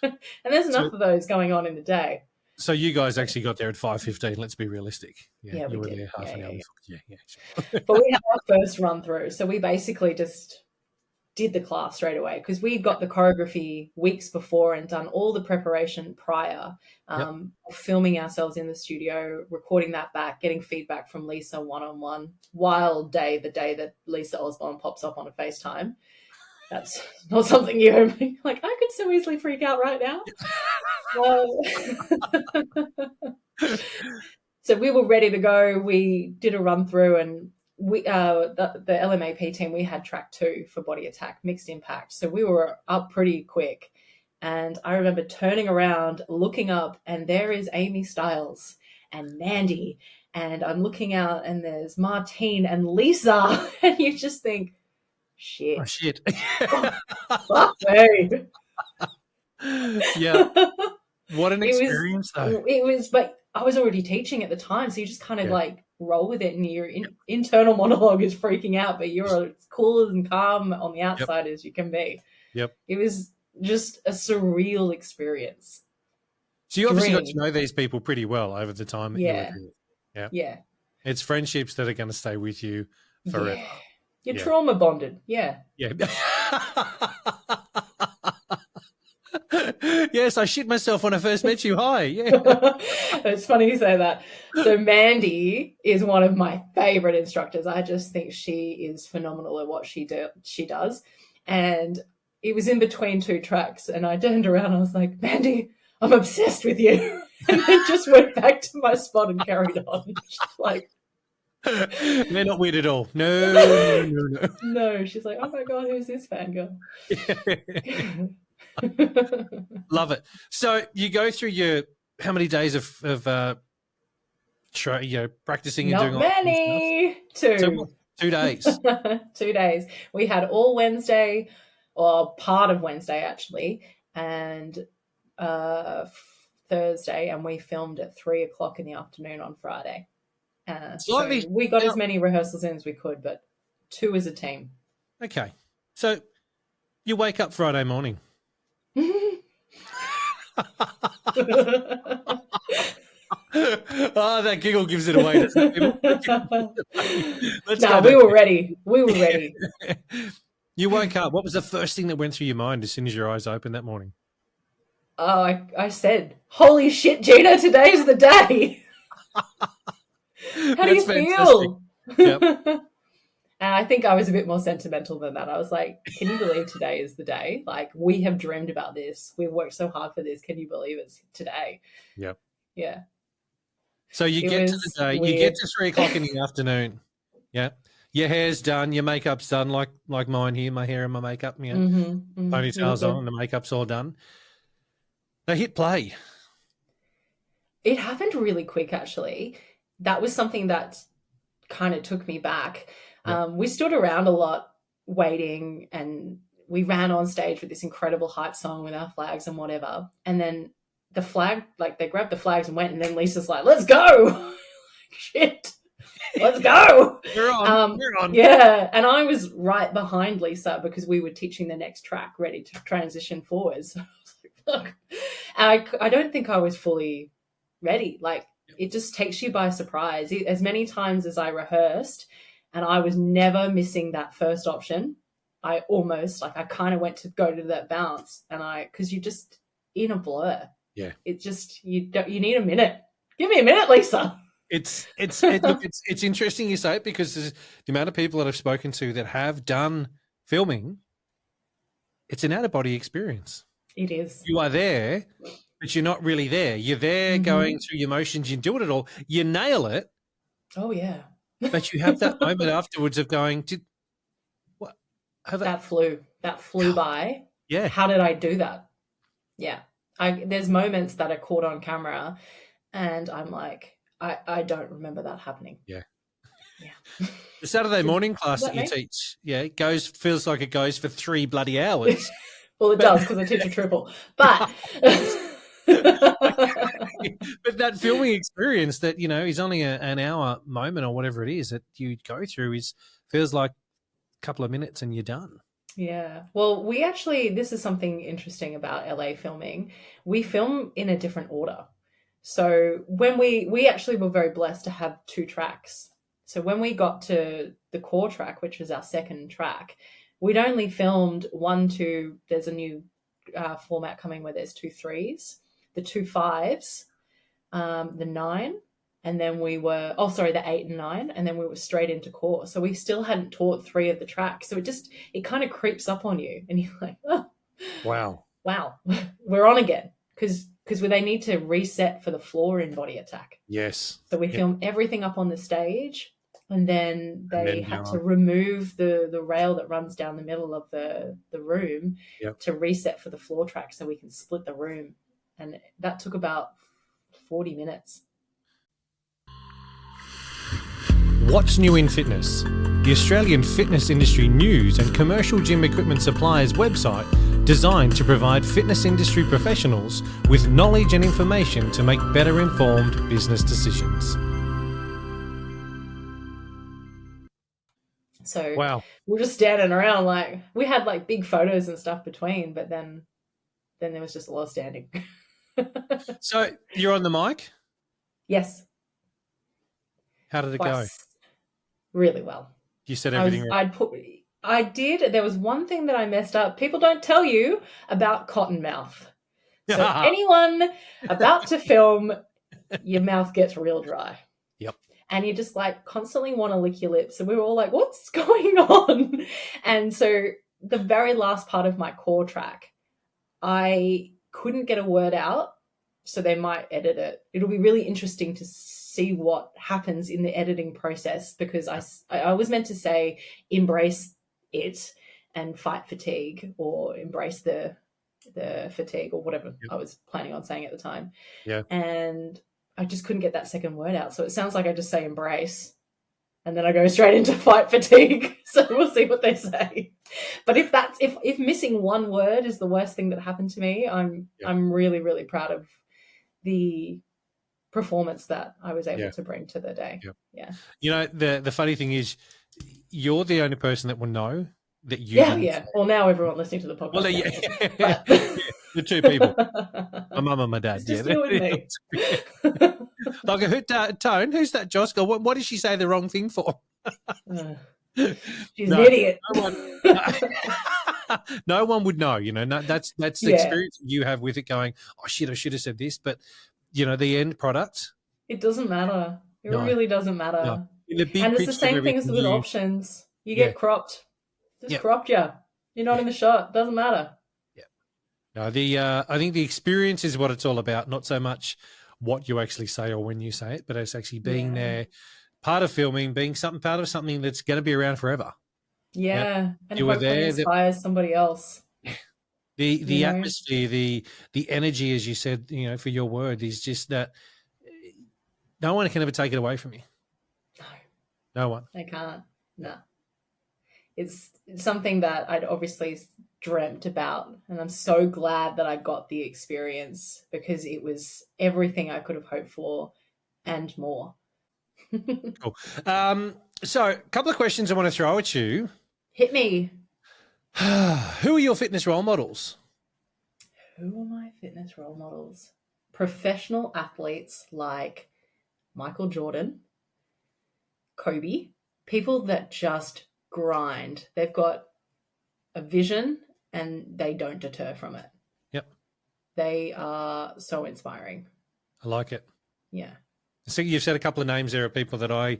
And there's enough of those going on in the day. So you guys actually got there at 5:15. Let's be realistic. Yeah, you we were did. there half an hour. Yeah. Yeah, sure. But we had our first run through. So we basically just did the class straight away, because we got the choreography weeks before and done all the preparation prior, of filming ourselves in the studio, recording that back, getting feedback from Lisa one-on-one. Wild day, the day that Lisa Osborne pops up on a FaceTime. That's not something you heard me. Like, I could so easily freak out right now. So we were ready to go. We did a run through, and we the LMAP team, we had track 2 for Body Attack, mixed impact. So we were up pretty quick. And I remember turning around, looking up, and there is Amy Stiles and Mandy. And I'm looking out, and there's Martine and Lisa. And you just think, shit. Oh, shit. Fuck me. Yeah. What an experience, though. It was, but I was already teaching at the time, so you just kind of like roll with it, and your internal monologue is freaking out, but you're as cool and calm on the outside as you can be. Yep. It was just a surreal experience. So you obviously got to know these people pretty well over the time that you were there. Yeah. It's friendships that are going to stay with you forever. Yeah. You're trauma bonded. Yeah. Yeah. Yes, I shit myself when I first met you. Hi. Yeah. It's funny you say that. So Mandy is one of my favorite instructors. I just think she is phenomenal at what she does. And it was in between 2 tracks, and I turned around and I was like, Mandy, I'm obsessed with you. And then just went back to my spot and carried on. Just like, they're not weird at all. No. No, she's like, oh my God, who's this fangirl? Love it. So you go through how many days of practicing and doing all many. That stuff? 2 days. 2 days. We had all Wednesday, or part of Wednesday actually, and Thursday, and we filmed at 3:00 in the afternoon on Friday. So we got as many rehearsals in as we could, but 2 as a team. Okay. So you wake up Friday morning. Oh, that giggle gives it away, doesn't it? No, we were ready. We were ready. You woke up. What was the first thing that went through your mind as soon as your eyes opened that morning? Oh, I said, holy shit, Gina, today's the day. How do you feel? Yep. And I think I was a bit more sentimental than that. I was like, can you believe today is the day? Like, we have dreamed about this. We've worked so hard for this. Can you believe it's today? Yep. Yeah. So you It get to was the day, weird. you get to 3 o'clock in the afternoon. Yeah. Your hair's done, your makeup's done, like mine here, my hair and my makeup, you know, ponytail's on and the makeup's all done. They hit play. It happened really quick, actually. That was something that kind of took me back. Yep. We stood around a lot waiting, and we ran on stage with this incredible hype song with our flags and whatever. And then the flag, like, they grabbed the flags and went, and then Lisa's like, let's go. Shit. Let's go. We're on. Yeah. And I was right behind Lisa because we were teaching the next track, ready to transition forwards. So I was like, look. And I don't think I was fully ready. Like, it just takes you by surprise. As many times as I rehearsed, and I was never missing that first option, I kind of went to go to that bounce, and because you're just in a blur. Yeah. It just, you need a minute. Give me a minute, Lisa. It's interesting you say it, because the amount of people that I've spoken to that have done filming, it's an out-of-body experience. It is. You are there, but you're not really there. You're there going through your motions. You do it all. You nail it. Oh, yeah. But you have that moment afterwards of going, that flew by. Yeah. How did I do that? Yeah. There's moments that are caught on camera, and I'm like, I don't remember that happening. Yeah. Yeah. The Saturday morning class that you teach, feels like it goes for 3 bloody hours. Well, it does, because I teach a triple. But but that filming experience that, is only an hour moment or whatever it is that you go through feels like a couple of minutes and you're done. Yeah. Well, this is something interesting about LA filming. We film in a different order. So when we actually were very blessed to have 2 tracks. So when we got to the core track, which was our second track, we'd only filmed 1, 2. There's a new format coming where there's 2 3s, the 2 5s, the 9, and then the 8 and 9, and then we were straight into core. So we still hadn't taught 3 of the tracks. So it kind of creeps up on you, and you're like, oh, wow, we're on again, because they need to reset for the floor in Body Attack. Yes. So we film everything up on the stage, and then they had to remove the rail that runs down the middle of the room to reset for the floor track so we can split the room. And that took about 40 minutes. What's new in fitness? The Australian fitness industry news and commercial gym equipment suppliers website designed to provide fitness industry professionals with knowledge and information to make better informed business decisions. So wow. We're just standing around, like, we had like big photos and stuff between, but then there was just a lot of standing. So you're on the mic? Yes. How did it go? Really well. You said everything right. I did. There was one thing that I messed up. People don't tell you about cotton mouth. So anyone about to film, your mouth gets real dry. Yep. And you just like constantly want to lick your lips. And we were all like, what's going on? And so the very last part of my core track, I couldn't get a word out. So they might edit it. It'll be really interesting to see what happens in the editing process, because I was meant to say embrace it and fight fatigue, or embrace the fatigue, or whatever I was planning on saying at the time. Yeah. And I just couldn't get that second word out. So it sounds like I just say embrace and then I go straight into fight fatigue. So we'll see what they say. But if missing one word is the worst thing that happened to me, I'm really, really proud of the performance that I was able to bring to the day. Yeah. You know, the funny thing is, you're the only person that will know that you. Yeah. Well, now everyone listening to the podcast. Well, the 2 people, my mum and my dad. It's just you and me. Like, Tone, who's that Joss? What did she say the wrong thing for? She's an idiot. No one, no one would know, no, that's the experience you have with it going, oh shit, I should have said this. But the end product, it doesn't matter. It No. really doesn't matter. No. In the big And it's the picture of same thing as everything with you- options. You get cropped. Just cropped you. You're not in the shot. Doesn't matter. No, I think the experience is what it's all about, not so much what you actually say or when you say it, but it's actually being there, part of filming, being part of something that's going to be around forever. Yeah. And You were hopefully there, inspires somebody else. The atmosphere, the energy, as you said, for your word, is just that no one can ever take it away from you. No one. They can't. No. It's something that I'd obviously dreamt about, and I'm so glad that I got the experience because it was everything I could have hoped for and more. Cool. So a couple of questions I want to throw at you. Hit me. Who are your fitness role models? Who are my fitness role models? Professional athletes like Michael Jordan, Kobe, people that just grind. They've got a vision and they don't deter from it. Yep. They are so inspiring. I like it. Yeah. So you've said a couple of names there of people that I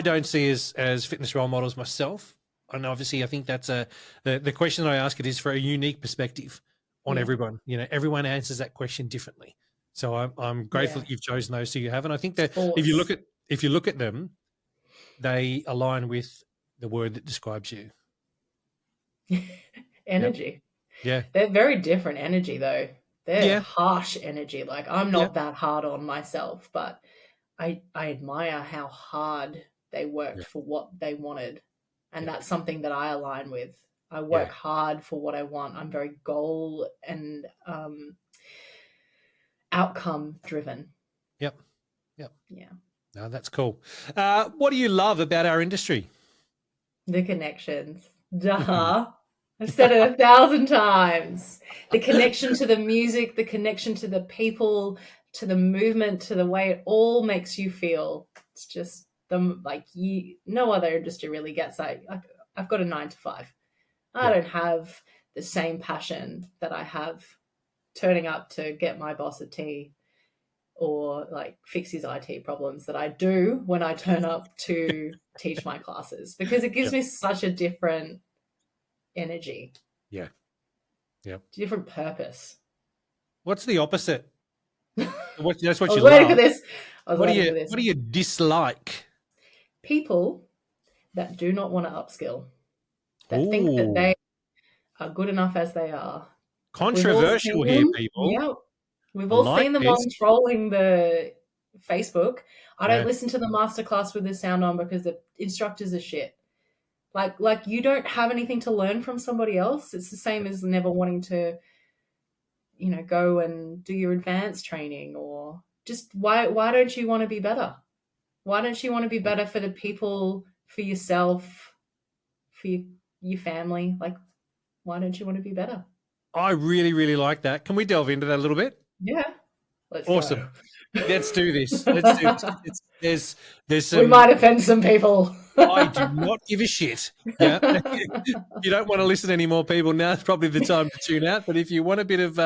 don't see as fitness role models myself. And obviously I think that's the question that I ask it is for a unique perspective on everyone. Everyone answers that question differently. So I'm grateful that you've chosen those two you have. And I think that if you look at them, they align with the word that describes you. Energy. Yeah. They're very different energy though. They're harsh energy. Like I'm not that hard on myself, but I admire how hard they worked for what they wanted. And that's something that I align with. I work hard for what I want. I'm very goal and outcome driven. Yep. Yeah. No, that's cool. What do you love about our industry? The connections. Duh. I've said it 1,000 times. The connection to the music, the connection to the people, to the movement, to the way it all makes you feel. It's just no other industry really gets that. I've got a 9 to 5. I don't have the same passion that I have turning up to get my boss a tea or like fix his IT problems that I do when I turn up to teach my classes, because it gives me such a different energy. Yeah. Different purpose. What's the opposite? That's what I you was love. waiting for this. What do you dislike? People that do not want to upskill, that think that they are good enough as they are. Controversial here, people. Yeah. We've all seen them on trolling the Facebook. I don't listen to the masterclass with the sound on because the instructors are shit. Like you don't have anything to learn from somebody else. It's the same as never wanting to, go and do your advanced training, or just why don't you want to be better? Why don't you want to be better for the people, for yourself, for your family? Like, why don't you want to be better? I really, really like that. Can we delve into that a little bit? Yeah. Awesome. Go. Let's do this. There's some, we might offend some people. I do not give a shit. Yeah. You don't want to listen to any more people now. It's probably the time to tune out. But if you want a bit of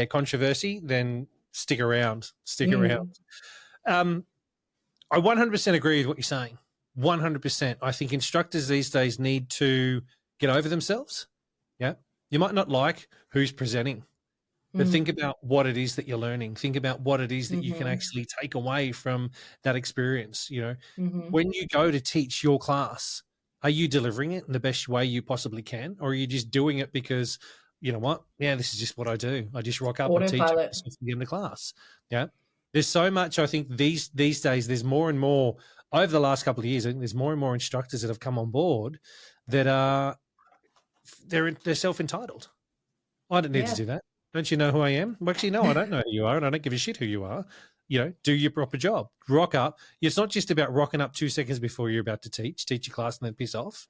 controversy, then stick around. I 100% agree with what you're saying. 100%. I think instructors these days need to get over themselves. Yeah. You might not like who's presenting, but think about what it is that you're learning. Think about what it is that you can actually take away from that experience. When you go to teach your class, are you delivering it in the best way you possibly can? Or are you just doing it because, you know what? Yeah, this is just what I do. I just rock up and teach at the end of class. Yeah. There's so much, I think these days, there's more and more over the last couple of years. I think there's more and more instructors that have come on board that are, they're self-entitled. I don't need to do that. Don't you know who I am? Well, actually, no, I don't know who you are, and I don't give a shit who you are. Do your proper job. Rock up. It's not just about rocking up 2 seconds before you're about to teach your class and then piss off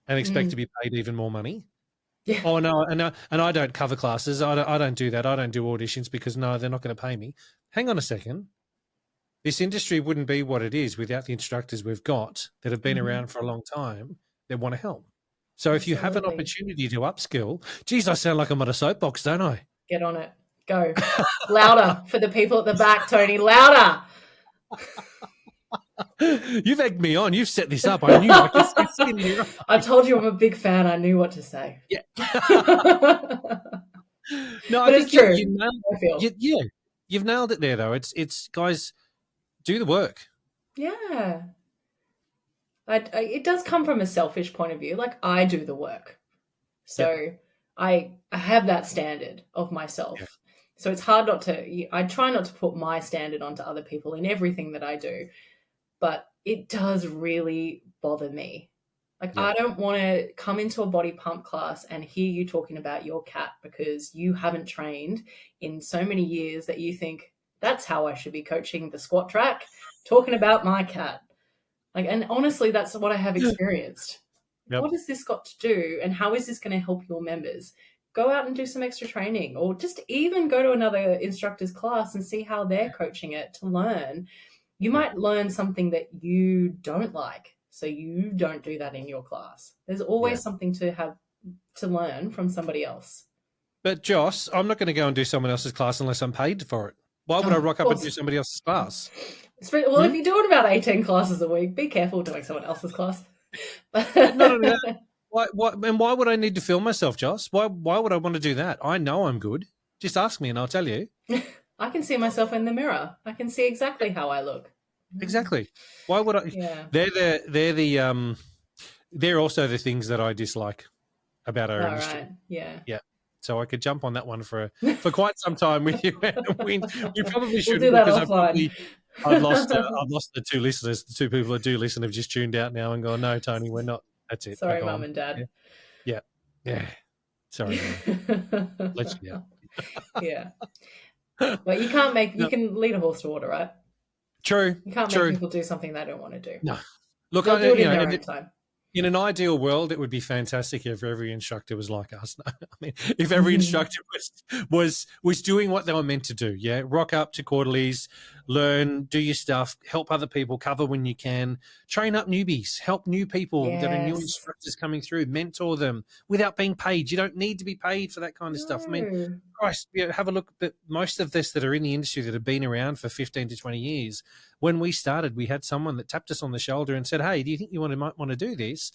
and expect to be paid even more money. Yeah. Oh, no, and I don't cover classes. I don't do that. I don't do auditions because, no, they're not going to pay me. Hang on a second. this industry wouldn't be what it is without the instructors we've got that have been around for a long time that want to help. So if you have an Absolutely. opportunity to upskill, geez, I sound like I'm on a soapbox, don't I? Get on it. Go. Louder for the people at the back, Tony. Louder. You've egged me on. You've set this up. I knew. I could see it in your eyes. I told you I'm a big fan. I knew what to say. Yeah. No, I it's think true. you nailed, you've nailed it there, though. It's guys, do the work. Yeah. It does come from a selfish point of view. Like, I do the work. So I have that standard of myself. Yeah. So it's hard not to, I try not to put my standard onto other people in everything that I do. But it does really bother me. Like, I don't want to come into a body pump class and hear you talking about your cat because you haven't trained in so many years that you think that's how I should be coaching the squat track, talking about my cat. Like, and honestly, that's what I have experienced. What has this got to do, and how is this going to help your members? Go out and do some extra training, or just even go to another instructor's class and see how they're coaching it to learn. You might learn something that you don't like, so you don't do that in your class. There's always something to learn from somebody else. But Joss, I'm not going to go and do someone else's class unless I'm paid for it. Why would I rock up and do somebody else's class? Well, if you're doing about 18 classes a week, be careful doing someone else's class. No. Why would I need to film myself, Joss? Why would I want to do that? I know I'm good. Just ask me and I'll tell you. I can see myself in the mirror. I can see exactly how I look. Exactly. Why would I? Yeah. They're also the things that I dislike about our industry. Right. Yeah. Yeah. So I could jump on that one for quite some time with you. We probably should, do that offline. I've lost the two listeners. The two people that do listen have just tuned out now and gone, no, Tony, we're not. That's it. Sorry, Mum and Dad. Yeah. Sorry. Let's get out. Yeah. But you can lead a horse to water, right? True. You can't make people do something they don't want to do. No. Look, they'll do it in their own time. In an ideal world, it would be fantastic if every instructor was like us. I mean, if every instructor was doing what they were meant to do. Yeah, rock up to quarterlies, learn, do your stuff, help other people, cover when you can, train up newbies, help new people that are new instructors coming through, mentor them without being paid. You don't need to be paid for that kind of stuff. I mean, Christ, have a look at most of this that are in the industry that have been around for 15 to 20 years. When we started, we had someone that tapped us on the shoulder and said, hey, do you think you might want to do this?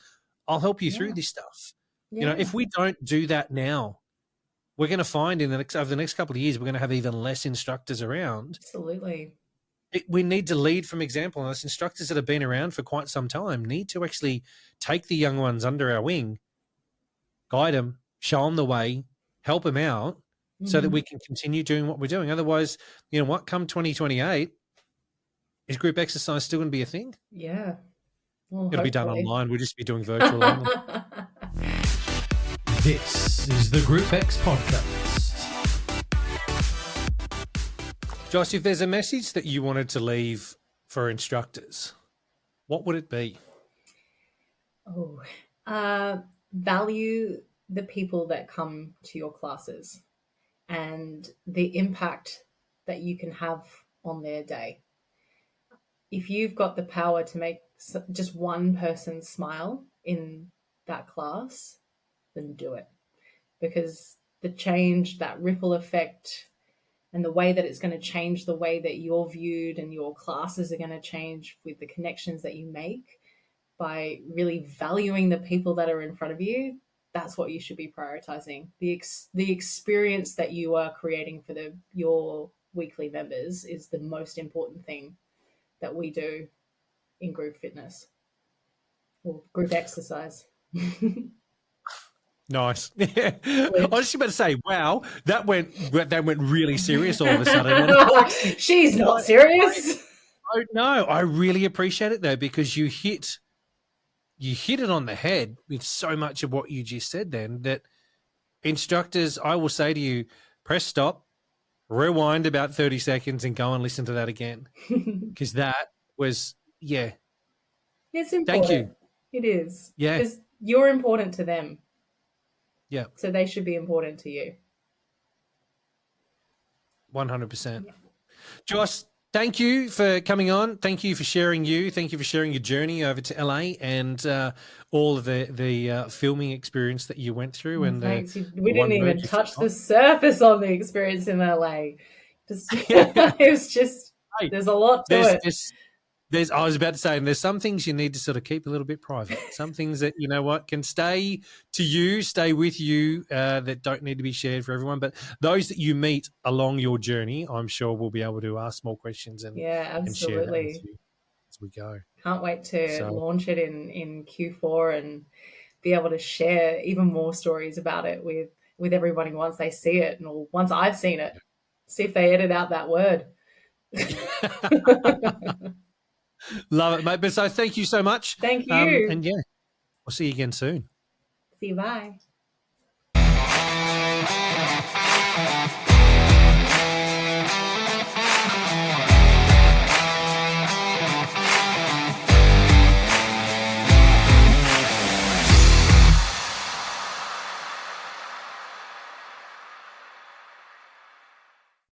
I'll help you through this stuff. Yeah. You know, if we don't do that now, we're going to find over the next couple of years, we're going to have even less instructors around. Absolutely. We need to lead from example. And those instructors that have been around for quite some time need to actually take the young ones under our wing, guide them, show them the way, help them out so that we can continue doing what we're doing. Otherwise, you know what, come 2028, is group exercise still going to be a thing? Yeah. Well, it'll be done online. We'll just be doing virtual only. This is the GROUPEX podcast. Josh, if there's a message that you wanted to leave for instructors, what would it be? Value the people that come to your classes and the impact that you can have on their day. If you've got the power to make just one person smile in that class, then do it. Because the change, that ripple effect, and the way that it's going to change the way that you're viewed and your classes are going to change with the connections that you make by really valuing the people that are in front of you, that's what you should be prioritizing. The experience that you are creating for your weekly members is the most important thing that we do in group fitness or group exercise. Nice. Yeah. I was just about to say, wow, that went really serious all of a sudden. She's not serious. No, I really appreciate it though, because you hit it on the head with so much of what you just said then, that instructors, I will say to you, press stop, rewind about 30 seconds and go and listen to that again. Because that was, it's important. Thank you. It is. Yeah. Because you're important to them. Yeah. So they should be important to you. 100%. Yeah. Josh, thank you for coming on. Thank you for sharing Thank you for sharing your journey over to LA and all of the filming experience that you went through. And Thanks. We the didn't one even bird you touch flew the surface on the experience in LA. Just, on. it was just, Hey, there's a lot to it. I was about to say, and there's some things you need to sort of keep a little bit private. Some things that, you know what, can stay with you, that don't need to be shared for everyone. But those that you meet along your journey, I'm sure we'll be able to ask more questions and Yeah, share that with absolutely. you as we go. Can't wait to So, launch it in Q4 and be able to share even more stories about it with everybody once they see it, and once I've seen it. See if they edit out that word. love it, mate. But so thank you so much. Thank you. And yeah, we'll see you again soon. See you. Bye.